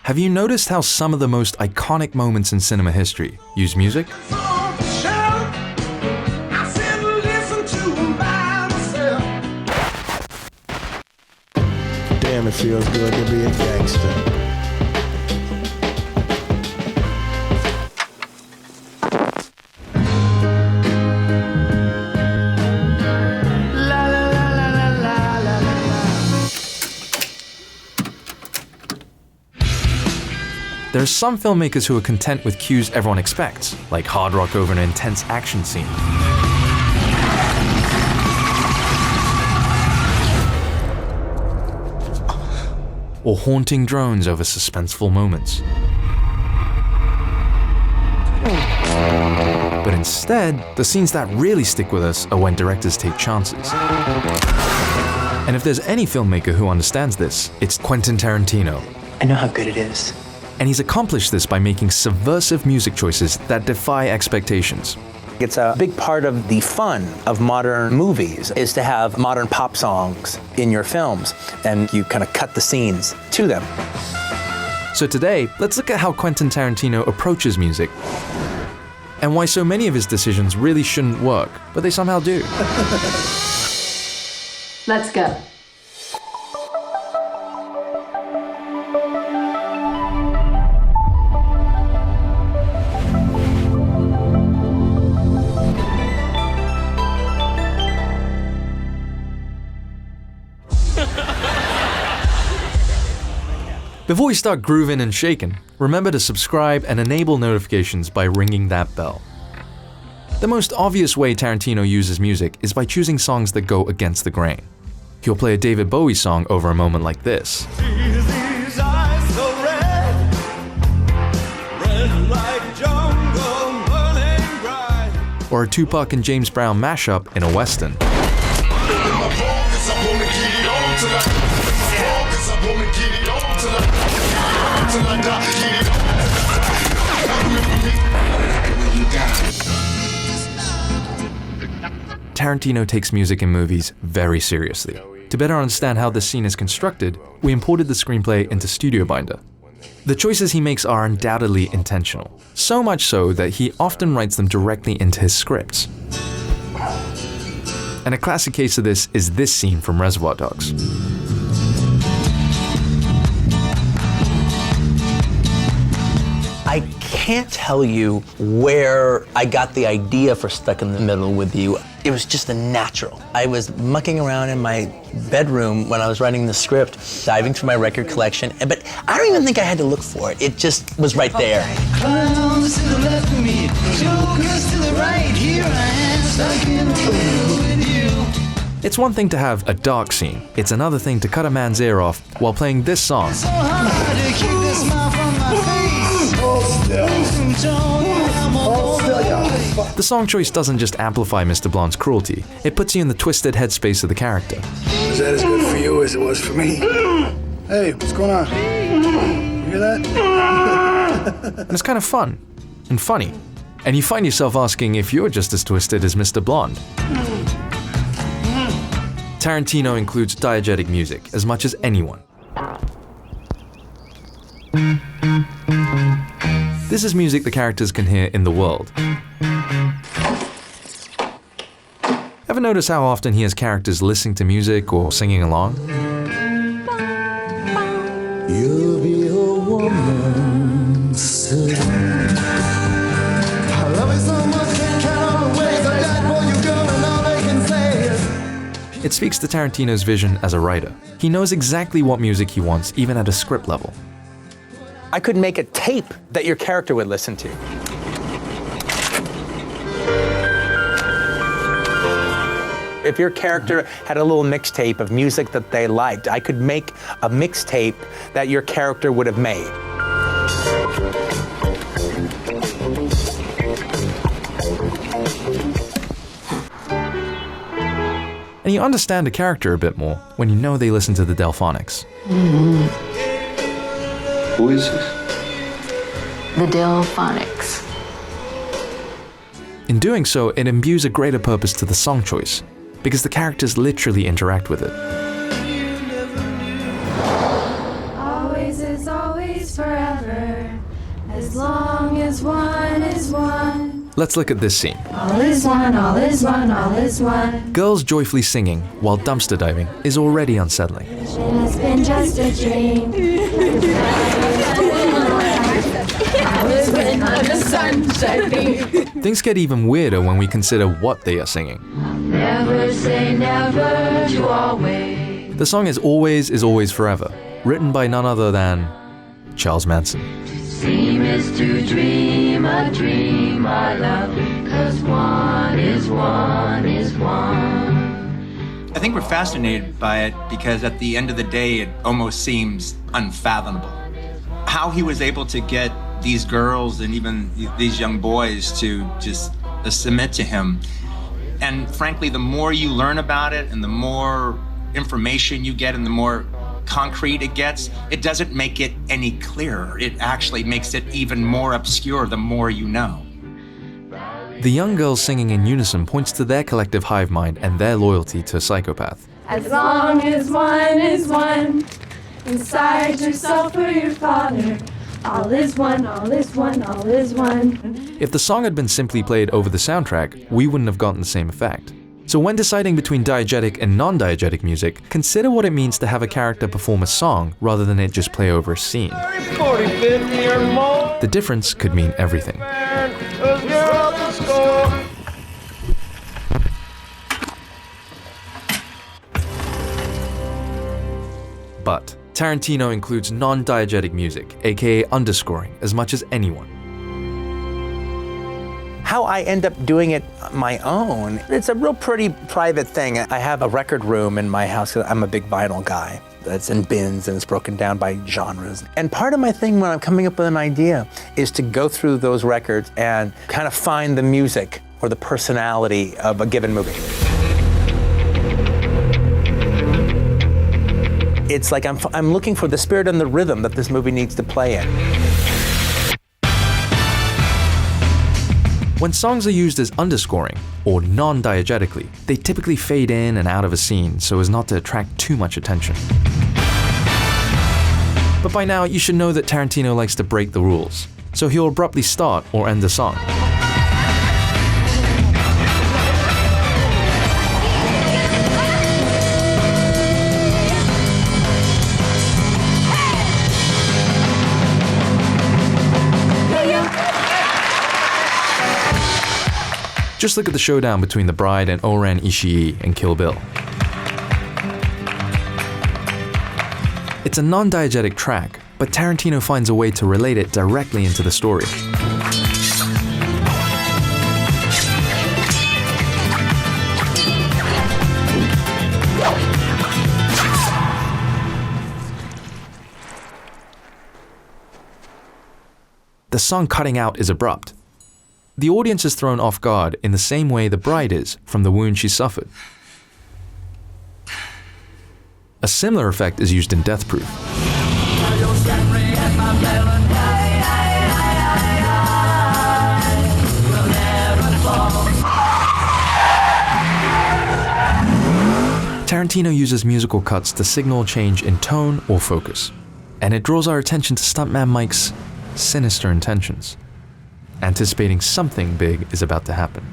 Have you noticed how some of the most iconic moments in cinema history use music? Damn, it feels good to be a gangster. There are some filmmakers who are content with cues everyone expects, like hard rock over an intense action scene. Or haunting drones over suspenseful moments. But instead, the scenes that really stick with us are when directors take chances. And if there's any filmmaker who understands this, it's Quentin Tarantino. I know how good it is. And he's accomplished this by making subversive music choices that defy expectations. It's a big part of the fun of modern movies is to have modern pop songs in your films, and you kind of cut the scenes to them. So today, let's look at how Quentin Tarantino approaches music, and why so many of his decisions really shouldn't work, but they somehow do. Let's go. Before we start grooving and shaking, remember to subscribe and enable notifications by ringing that bell. The most obvious way Tarantino uses music is by choosing songs that go against the grain. He'll play a David Bowie song over a moment like this. Or a Tupac and James Brown mashup in a Western. Tarantino takes music in movies very seriously. To better understand how this scene is constructed, we imported the screenplay into Studio Binder. The choices he makes are undoubtedly intentional, so much so that he often writes them directly into his scripts. And a classic case of this is this scene from Reservoir Dogs. I can't tell you where I got the idea for Stuck in the Middle with You. It was just a natural. I was mucking around in my bedroom when I was writing the script, diving through my record collection, but I don't even think I had to look for it. It just was right there. Clowns to the left of me, jokers to the right, here I am, stuck in the middle with you. It's one thing to have a dark scene, it's another thing to cut a man's ear off while playing this song. So hard to keep the smile from my face. The song choice doesn't just amplify Mr. Blonde's cruelty, it puts you in the twisted headspace of the character. Is that as good for you as it was for me? Hey, what's going on? You hear that? And it's kind of fun and funny, and you find yourself asking if you're just as twisted as Mr. Blonde. Tarantino includes diegetic music as much as anyone. This is music the characters can hear in the world. Ever notice how often he has characters listening to music or singing along? You'll be a woman soon. I love you so much, can't count the ways I died for you, girl, and all they can say is It speaks to Tarantino's vision as a writer. He knows exactly what music he wants, even at a script level. I could make a tape that your character would listen to. If your character had a little mixtape of music that they liked, I could make a mixtape that your character would have made. And you understand a character a bit more when you know they listen to the Delphonics. Who is this? The Delphonics. In doing so, it imbues a greater purpose to the song choice, because the characters literally interact with it. Always is always is forever, as long as one is one. Let's look at this scene. All is one, all is one, all is one. Girls joyfully singing while dumpster diving is already unsettling. It has been just a dream. I was written on the sunshine. Things get even weirder when we consider what they are singing. Never say never to always. The song is Always Forever, written by none other than Charles Manson. Seem is to dream a dream, my love, 'cause one is one is one. I think we're fascinated by it because at the end of the day, it almost seems unfathomable. How he was able to get these girls and even these young boys to just submit to him. And frankly, the more you learn about it and the more information you get and the more concrete it gets, it doesn't make it any clearer. It actually makes it even more obscure the more you know. The young girls singing in unison points to their collective hive mind and their loyalty to a psychopath. As long as one is one, inside yourself or your father, all is one, all is one, all is one. If the song had been simply played over the soundtrack, we wouldn't have gotten the same effect. So when deciding between diegetic and non-diegetic music, consider what it means to have a character perform a song rather than it just play over a scene. The difference could mean everything. But Tarantino includes non-diegetic music, aka underscoring, as much as anyone. How I end up doing it my own, it's a real pretty private thing. I have a record room in my house. I'm a big vinyl guy. It's in bins and it's broken down by genres. And part of my thing when I'm coming up with an idea is to go through those records and kind of find the music or the personality of a given movie. It's like I'm looking for the spirit and the rhythm that this movie needs to play in. When songs are used as underscoring, or non-diegetically, they typically fade in and out of a scene so as not to attract too much attention. But by now, you should know that Tarantino likes to break the rules, so he'll abruptly start or end the song. Just look at the showdown between the bride and O-Ren Ishii in Kill Bill. It's a non-diegetic track, but Tarantino finds a way to relate it directly into the story. The song cutting out is abrupt. The audience is thrown off guard in the same way the bride is from the wound she suffered. A similar effect is used in Death Proof. Tarantino uses musical cuts to signal change in tone or focus, and it draws our attention to stuntman Mike's sinister intentions, anticipating something big is about to happen.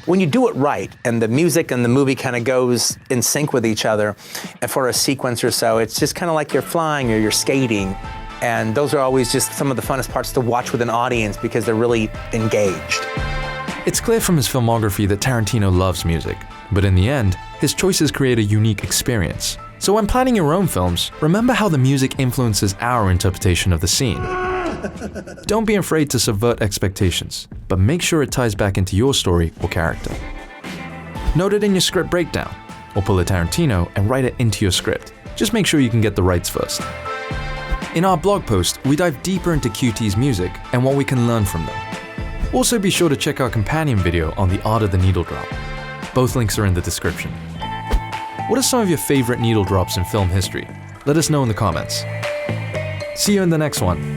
When you do it right, and the music and the movie kind of goes in sync with each other, and for a sequence or so, it's just kind of like you're flying or you're skating. And those are always just some of the funnest parts to watch with an audience because they're really engaged. It's clear from his filmography that Tarantino loves music, but in the end, his choices create a unique experience. So when planning your own films, remember how the music influences our interpretation of the scene. Don't be afraid to subvert expectations, but make sure it ties back into your story or character. Note it in your script breakdown, or pull a Tarantino and write it into your script. Just make sure you can get the rights first. In our blog post, we dive deeper into QT's music and what we can learn from them. Also be sure to check our companion video on the art of the needle drop. Both links are in the description. What are some of your favorite needle drops in film history? Let us know in the comments. See you in the next one.